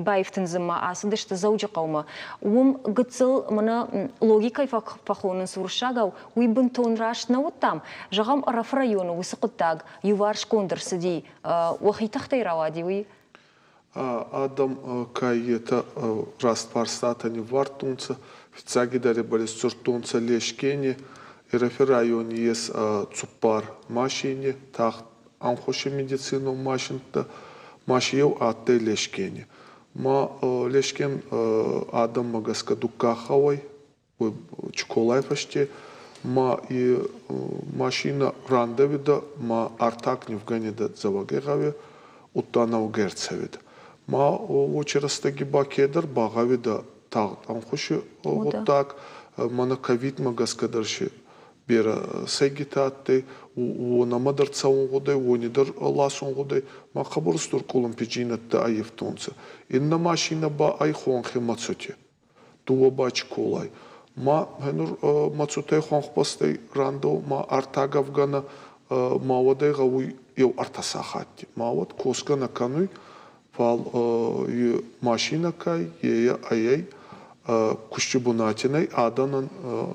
байфтынзыма асыдышты заужа қаума. Гыцыл мына логикай фахонын суршагау уйбын тонраш наутам. Жағам раф районы усықыттаг юварш кондырсыди уахитақтай равади уй. Адам кайета распарстатани вартунца, фицагидари были суртунца лешкени, и район есть цупар машине, так анхоши медицину машинта, машиев атте лешкени. Ма лешкен адам магаска дукахавой, чколай фаште, ма и машина рандевида, ма артак не в ганида завагегаве, утана в герцевида. Ма очерастаги бакедер багавида так анхоши вот так, мана ковид магаскадарши. Бера сегитатты, у намадарца онгодай, у нидер лас онгодай, ма хабарстур колом пиджинатты айфтонца. Инна машина ба айхонхи мацоте, туа бач колай. Ма хенур мацотай хонхпастай рандо, ма артагавгана мавадай гауи ев артасахатти. Мават коскана кануй фал машина кай ея аяй кущибунатинай аданан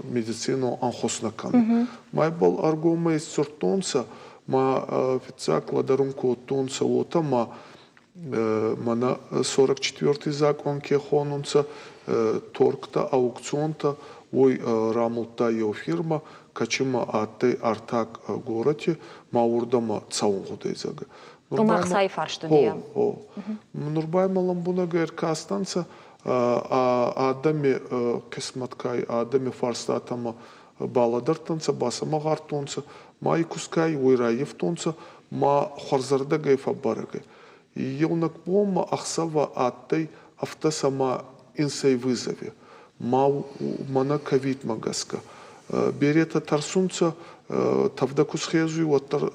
медицину анхосна кануй. Май бол аргома из сортонса ма фицак ладарун котонса ота ма мана 44-й закон кехонунца торгта аукционта ой рамулта ев фирма качима аттай артак гороти маурдама цаунгудайзага. Умахсай фарштудия. Нурбайма ламбунага эркастанца адами кисматкай адами фарстатама баладартанца басама гартонца ма икускай уйраевтонца ма хорзардагай фабарагай. Елнак бома ахсава аттай автосама инсай вызове. Мана ковид магаска. Берета тарсунца тавдакус хезуй ваттар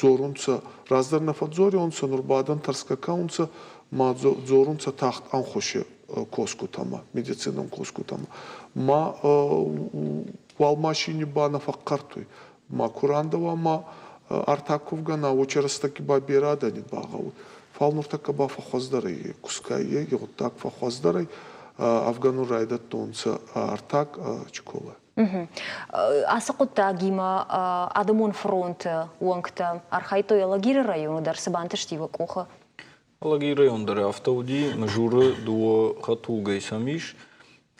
зорунца раздарна фадзори онца нурбадан тарскакаунца ма зорунца тахт анхоше коскутама медицинон коскутама ма валмашини бана факкартуй ма курандава ма артаковгана очерастаки бабирада не багау фалнуртака ба фахоздарай кускай еготак фахоздарай Афгану райдат тонца артак чкола. Асықутта гима адамун фронт уангта архайто ялагири району дар сабантыштива коха. Алагири район дар автауди мажуры дуа хатулгай самиш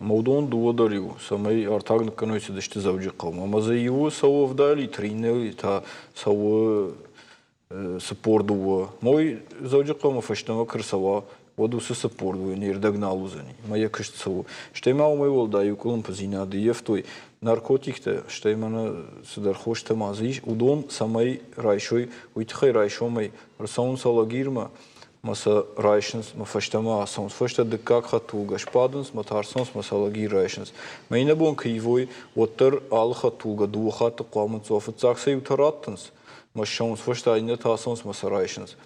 модон дуа дарю самай артак наканойся дашты завджи қавма. Маза его сава вдали тринел та сава сапор дуа. Мой завджи қавма фаштама красава воду се сапордуе, не ирдагналу за ни. Ма я кашцаву. Ще имал мой волда и околом пазина да ев той наркотикте, ще има на съдърхоща мазиш, удон самай райшой, уйтхай райшомай, расаун салагирма, ма са райшенс, ма фаштама асаунс, фашта декак хатулга, шпаденс, ма тарсонс, ма салагир райшенс. Ма ина бон кайвой, оттар ал хатулга, дуахата қамынс, офицак са ютараттенс, ма шаунс, фашта ина тарсонс, ма са райшенс.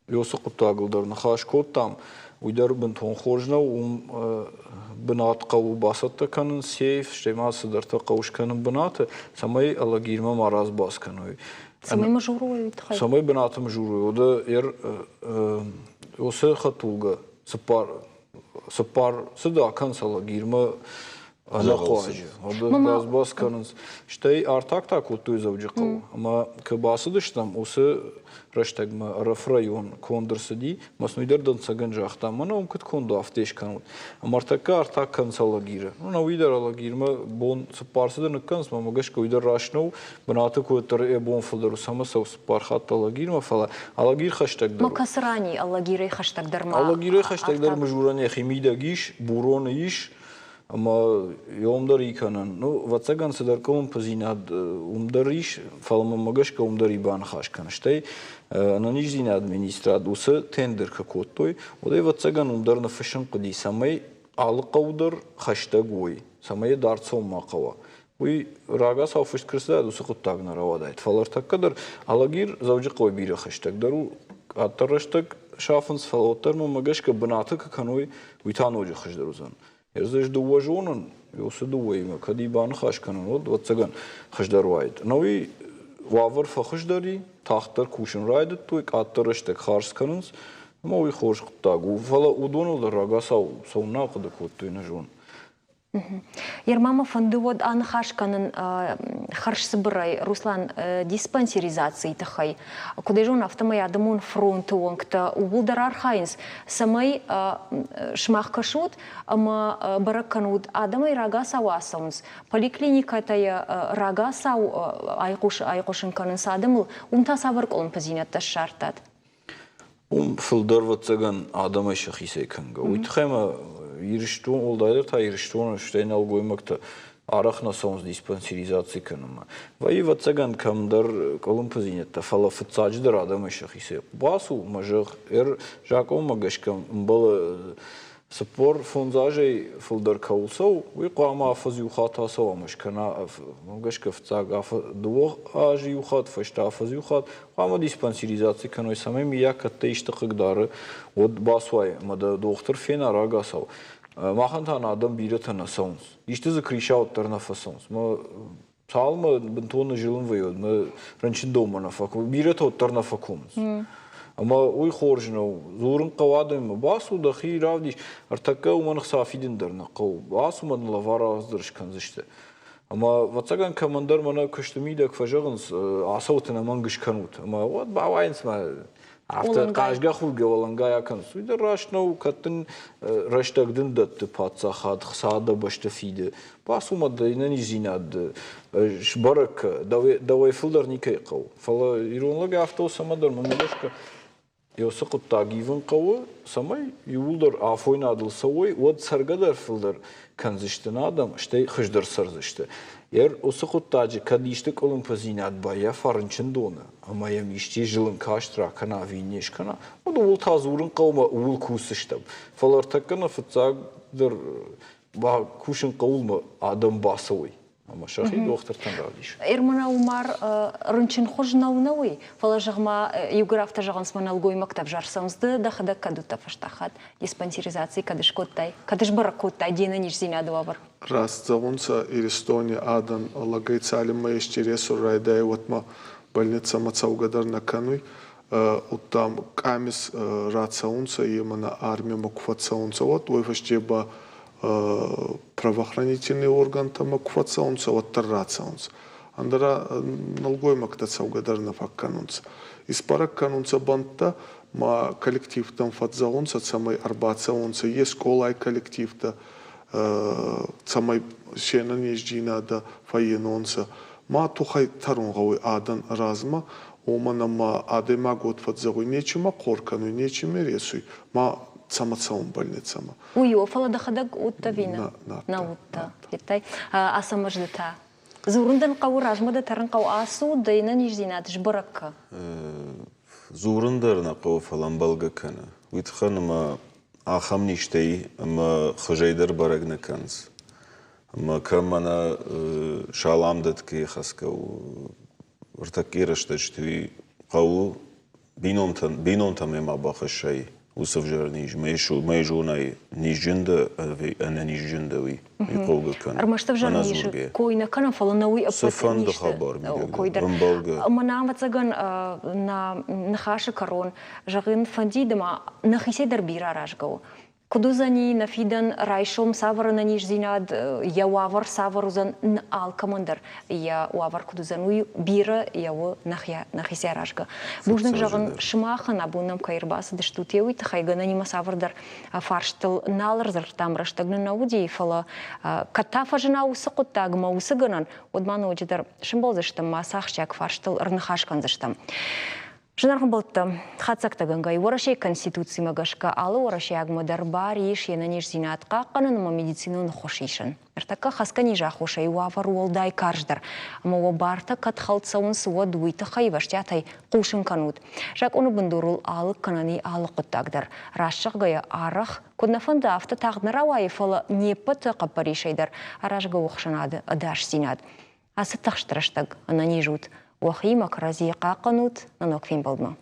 Йосы құттағылдар нахаш код там, уйдар бін тон хоржнау, бінат қау басатта канын сейф, штема сыдарта қауш канын бінаты, самай алагирма мараз бас каной. Самай мажуруй витхай? Самай бінаты мажуруй. Ода йосы хатулга, сапар сыда канс алагирма нахуажи. Ода бас канынс. Штей артак так вот той завджи қау. Ама кабасы дыштам, осы раштагма раф район кондырсыди, маснуйдар дансаган жахтам, мана умкат конду афтеш канут. Амартака артак канцалагира. Ну, уйдар алагирма бон сапарсыда наканс, мамагашка уйдар рашнау, баната койтар бон фалдару сама сау сапархат алагирма фала. Алагир хаштагдар. Макасрани алагирай хаштагдар. Алагирай хаштагдар мажурани химидагиш, бурониш, ама йомдар иканан. Ну, вацаган садаркалун пазинад умдариш, фалма магашка умдари бан хашкан. Штай ананиш зина администрат уса тендер какой-то, одай вацаган умдар на фашн куди самай алқаудар хаштагой, самай дарцом мақава. Уй рага сауфиш крысда уса құттаг наравадайт. Фалар таккадар алагир завджи қой бире хаштагдару аттараштаг шафанс фалоттар магашка банаты каканой уйтаноджи хашдарузан. Ерзеш дуа жонан, йосы дуа има, кади бан хашканан, вот цаган хашдаруайд. Нови вавар фахашдари, тахтар кушан райдат туик, аттараштак харскананс, мови хош құттагу. Фала удоналдар рага сауна қадакот туйна жон. Ермама фандывод ан хашканын харшсыбырай Руслан диспансеризации тахай. Кудай жон автомай адамун фронту уангта угулдар архайнс. Самай шмахкашут, ама бараккануд адамай рага сауасаунс. Поликлиника тая рага сау айқушын канынс адамыл умта саварк он пазинатта шартат. Фылдар ватсаган адамай шахисай канга. Уйтхайма Ирштон олдайдар та ирштон штейн алгоймакта арахна саунс диспансеризации канама. Ваи ватсаган камдар колумпазинетта фала фацадждар адам шахисе. Басу мажах жако магашкам бала сапор фонзажей фылдар каулсау уи қама афаз юхата сау машкана магашка фцаг афа дуох аж юхат фашта афаз юхат қама диспансеризации каной самай мияка тейшта қагдары от басуай мада доктор фена рага сау Махантан адам биретана саунс. Иште закричал тарнафа саунс. Ма Салма бентоны жылын вайод, мы раньше дома на факум, бирет оттар на факумс. Ама ой хоржно, зурын қавадым, басу да хи равдиш, артака уманық сафидіндер на қау, басу ман лавара аздырыш канзышты. Ама ватсаган командар мана көштімейді кважағынс асаутына мангыш канут. Ама вот бавайнс ма After каждый хулге волангая кан суйда рашнау катын раштагдын датты патса хад хсада башта фиде пасума да инани зинад шбарак давай филдер никай қау фала иронлага авто самадар мамилашка Yosa kutta given kavu samay yuldur afoyna adıl savoy od sargadar filder kanzıştın adam işte hıjdar sarzıştı. Yer osa kuttacı kadiştik olimpiyat baya farınçın dona ama yem işte jılın kaştra kana vinyeş kana o da ul tazurun kavma ul kusıştı. Falar takkana fıtsagdır ba kuşun kavulma adam basavoy. Ama şahit doktortan равлиш. Ирмана Умар рынчин хожнаунави. Фалажгма юграфта жагансман алгой мактаб жарсамзды дахада кадута фаштахат диспансеризации кадышкоттай кадышбаракоттай дена нижзина дуавар. Раз завунца Иристони Адан лагайцали маештересу райдай ватма больница мацаугадар на кануй. Уттам камис рацаунца имана армия мокфацаунца вот ой фаштеба правоохранительный орган там оккупационца вот таррацаунца андара налгой мактаца угадарна факканунца испарак канунца банта ма коллектив там фатзаунца самой арбацаунца есть колай коллектив-то самой шена неждина да фаенонца ма тухай тарунговый адан разма омана ма адема год фатзагой нечима коркану нечиме ресуй ма самацаун больницама. Уйо, фала дахадак утта вина. На утта. Деттай. Асамаждата. Зурундан қау ражмада тарын қау асу дайна ниждинат жбаракка. Зурундарна қау фалан балга кана. Уитханама ахам ништей, ама хажайдар барагна канс. Ама камана шаламдатки хаскау. Вартакирашта қау бинонтам ема бахашай. وصفجر نيج ما يجوناي نيجندا أنا نيجنداوي يقولوا كان أرمشتفجر نيج كوينا كنا فلناوي صفان دخبار كويدر ما نعم تزعن نخاش كرون جاين فندي دما نخيسي دربيرا راجعو كدوزاني نفيدن رايشوم سافر نيج زيناد يا وافر سافر وزن نال كماندر يا وافر كدوزانوي بيرا يا نخيسي راجع بوجنك جاين شماخن أبونم كيرباس دشتوتيوي تخيجنا نيما سافر در فارشتل نالر زرتام رشتغنا نودي فلا كتافجنا وسقط تاجما وسجنن ودمان وجدر شنبال زشتم ما ساخشك فارشتل رنخاش كان زشتم Жынарғын болтты, қатсақта ғыңғай, орашай конституции мағашқа алы орашай ағмадар бар еш енанеш зинатқа қаныныма медицинаны қошейшін. Артаққа қасқа не жақ ошай уавар уолдай қарждар. Ама о барта қат қалтсауын суа дуйты қайвашты атай қушын қануд. Жақ оны бұндырыл алы қананы алы құттағдар. Рашық ғая арық, көднафынды авты тағднара уайфалы непіті қаппаришайдар. Аражға оқшанады, ыдаш зинад. Асы тақштыраштаг, ана не жуд. وخيمك رزيقا قنوت ننوك فين بلدما